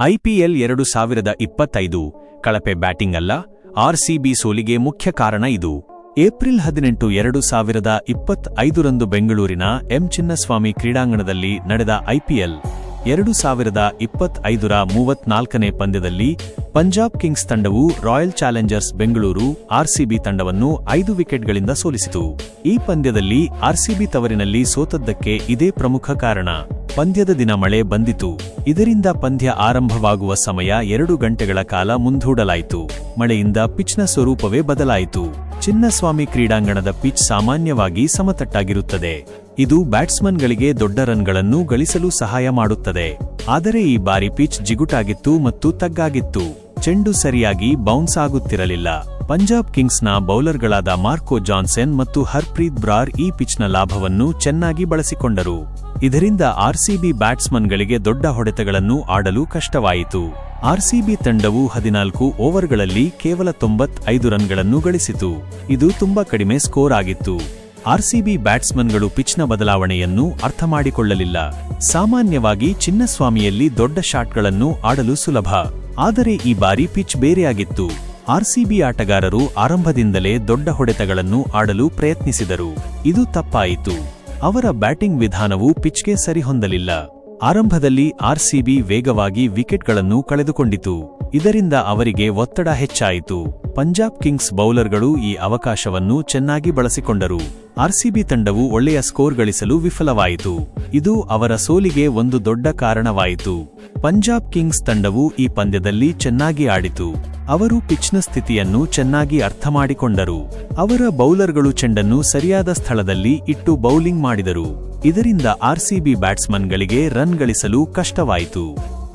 IPL 2025 ಕಳಪೆ batting ಅಲ್ಲ, RCB ಸೋಲಿಗೆ ಮುಖ್ಯ ಕಾರಣ ಇದು. ಏಪ್ರಿಲ್ 18, 2025ರಂದು ಬೆಂಗಳೂರಿನ ಎಂ ಚಿನ್ನಸ್ವಾಮಿ ಕ್ರೀಡಾಂಗಣದಲ್ಲಿ ನಡೆದ ಐಪಿಎಲ್ 2025ರ 34ನೇ ಪಂದ್ಯದಲ್ಲಿ ಪಂಜಾಬ್ ಕಿಂಗ್ಸ್ ತಂಡವು ರಾಯಲ್ ಚಾಲೆಂಜರ್ಸ್ ಬೆಂಗಳೂರು ಆರ್ಸಿಬಿ ತಂಡವನ್ನು 5 ವಿಕೆಟ್ಗಳಿಂದ ಸೋಲಿಸಿತು. ಈ ಪಂದ್ಯದಲ್ಲಿ ಆರ್ಸಿಬಿ ತವರಿನಲ್ಲಿ ಸೋತದ್ದಕ್ಕೆ ಇದೇ ಪ್ರಮುಖ ಕಾರಣ. ಪಂದ್ಯದ ದಿನ ಮಳೆ ಬಂದಿತು. ಇದರಿಂದ ಪಂದ್ಯ ಆರಂಭವಾಗುವ ಸಮಯ 2 ಗಂಟೆಗಳ ಕಾಲ ಮುಂದೂಡಲಾಯಿತು. ಮಳೆಯಿಂದ ಪಿಚ್ನ ಸ್ವರೂಪವೇ ಬದಲಾಯಿತು. ಚಿನ್ನಸ್ವಾಮಿ ಕ್ರೀಡಾಂಗಣದ ಪಿಚ್ ಸಾಮಾನ್ಯವಾಗಿ ಸಮತಟ್ಟಾಗಿರುತ್ತದೆ. ಇದು ಬ್ಯಾಟ್ಸ್ಮನ್ಗಳಿಗೆ ದೊಡ್ಡ ರನ್ಗಳನ್ನು ಗಳಿಸಲು ಸಹಾಯ ಮಾಡುತ್ತದೆ. ಆದರೆ ಈ ಬಾರಿ ಪಿಚ್ ಜಿಗುಟಾಗಿತ್ತು ಮತ್ತು ತಗ್ಗಾಗಿತ್ತು. ಚೆಂಡು ಸರಿಯಾಗಿ ಬೌನ್ಸ್ ಆಗುತ್ತಿರಲಿಲ್ಲ. ಪಂಜಾಬ್ ಕಿಂಗ್ಸ್ನ ಬೌಲರ್ಗಳಾದ ಮಾರ್ಕೋ ಜಾನ್ಸನ್ ಮತ್ತು ಹರ್ಪ್ರೀತ್ ಬ್ರಾರ್ ಈ ಪಿಚ್ನ ಲಾಭವನ್ನು ಚೆನ್ನಾಗಿ ಬಳಸಿಕೊಂಡರು. ಇದರಿಂದ ಆರ್ಸಿಬಿ ಬ್ಯಾಟ್ಸ್ಮನ್ಗಳಿಗೆ ದೊಡ್ಡ ಹೊಡೆತಗಳನ್ನು ಆಡಲು ಕಷ್ಟವಾಯಿತು. ಆರ್ಸಿಬಿ ತಂಡವು 14 ಓವರ್ಗಳಲ್ಲಿ ಕೇವಲ 95 ರನ್ಗಳನ್ನು ಗಳಿಸಿತು. ಇದು ತುಂಬಾ ಕಡಿಮೆ ಸ್ಕೋರ್ ಆಗಿತ್ತು. ಆರ್ಸಿಬಿ ಬ್ಯಾಟ್ಸ್ಮನ್ಗಳು ಪಿಚ್ನ ಬದಲಾವಣೆಯನ್ನು ಅರ್ಥಮಾಡಿಕೊಳ್ಳಲಿಲ್ಲ. ಸಾಮಾನ್ಯವಾಗಿ ಚಿನ್ನಸ್ವಾಮಿಯಲ್ಲಿ ದೊಡ್ಡ ಶಾಟ್ಗಳನ್ನು ಆಡಲು ಸುಲಭ. ಆದರೆ ಈ ಬಾರಿ ಪಿಚ್ ಬೇರೆಯಾಗಿತ್ತು. ಆರ್ಸಿಬಿ ಆಟಗಾರರು ಆರಂಭದಿಂದಲೇ ದೊಡ್ಡ ಹೊಡೆತಗಳನ್ನು ಆಡಲು ಪ್ರಯತ್ನಿಸಿದರು. ಇದು ತಪ್ಪಾಯಿತು. ಅವರ ಬ್ಯಾಟಿಂಗ್ ವಿಧಾನವು ಪಿಚ್ಗೆ ಸರಿಹೊಂದಲಿಲ್ಲ. ಆರಂಭದಲ್ಲಿ ಆರ್ಸಿಬಿ ವೇಗವಾಗಿ ವಿಕೆಟ್ಗಳನ್ನು ಕಳೆದುಕೊಂಡಿತು. ಇದರಿಂದ ಅವರಿಗೆ ಒತ್ತಡ ಹೆಚ್ಚಾಯಿತು. ಪಂಜಾಬ್ ಕಿಂಗ್ಸ್ ಬೌಲರ್ಗಳು ಈ ಅವಕಾಶವನ್ನು ಚೆನ್ನಾಗಿ ಬಳಸಿಕೊಂಡರು. ಆರ್ಸಿಬಿ ತಂಡವು ಒಳ್ಳೆಯ ಸ್ಕೋರ್ ಗಳಿಸಲು ವಿಫಲವಾಯಿತು. ಇದು ಅವರ ಸೋಲಿಗೆ ಒಂದು ದೊಡ್ಡ ಕಾರಣವಾಯಿತು. ಪಂಜಾಬ್ ಕಿಂಗ್ಸ್ ತಂಡವು ಈ ಪಂದ್ಯದಲ್ಲಿ ಚೆನ್ನಾಗಿ ಆಡಿತು. ಅವರು ಪಿಚ್ನ ಸ್ಥಿತಿಯನ್ನು ಚೆನ್ನಾಗಿ ಅರ್ಥಮಾಡಿಕೊಂಡರು. ಅವರ ಬೌಲರ್ಗಳು ಚೆಂಡನ್ನು ಸರಿಯಾದ ಸ್ಥಳದಲ್ಲಿ ಇಟ್ಟು ಬೌಲಿಂಗ್ ಮಾಡಿದರು. ಇದರಿಂದ ಆರ್ಸಿಬಿ ಬ್ಯಾಟ್ಸ್ಮನ್ಗಳಿಗೆ ರನ್ ಗಳಿಸಲು ಕಷ್ಟವಾಯಿತು.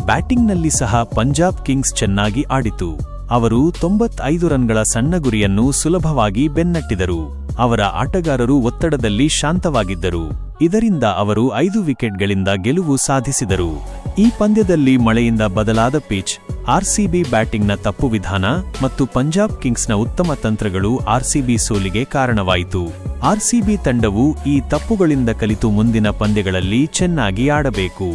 ಬ್ಯಾಟಿಂಗ್ನಲ್ಲಿ ಸಹ ಪಂಜಾಬ್ ಕಿಂಗ್ಸ್ ಚೆನ್ನಾಗಿ ಆಡಿತು. ಅವರು 95 ರನ್ಗಳ ಸಣ್ಣ ಗುರಿಯನ್ನು ಸುಲಭವಾಗಿ ಬೆನ್ನಟ್ಟಿದರು. ಅವರ ಆಟಗಾರರು ಒತ್ತಡದಲ್ಲಿ ಶಾಂತವಾಗಿದ್ದರು. ಇದರಿಂದ ಅವರು 5 ವಿಕೆಟ್ಗಳಿಂದ ಗೆಲುವು ಸಾಧಿಸಿದರು. ಈ ಪಂದ್ಯದಲ್ಲಿ ಮಳೆಯಿಂದ ಬದಲಾದ ಪಿಚ್, ಆರ್ಸಿಬಿ ಬ್ಯಾಟಿಂಗ್ನ ತಪ್ಪು ವಿಧಾನ ಮತ್ತು ಪಂಜಾಬ್ ಕಿಂಗ್ಸ್ನ ಉತ್ತಮ ತಂತ್ರಗಳು ಆರ್ಸಿಬಿ ಸೋಲಿಗೆ ಕಾರಣವಾಯಿತು. ಆರ್ಸಿಬಿ ತಂಡವು ಈ ತಪ್ಪುಗಳಿಂದ ಕಲಿತು ಮುಂದಿನ ಪಂದ್ಯಗಳಲ್ಲಿ ಚೆನ್ನಾಗಿ ಆಡಬೇಕು.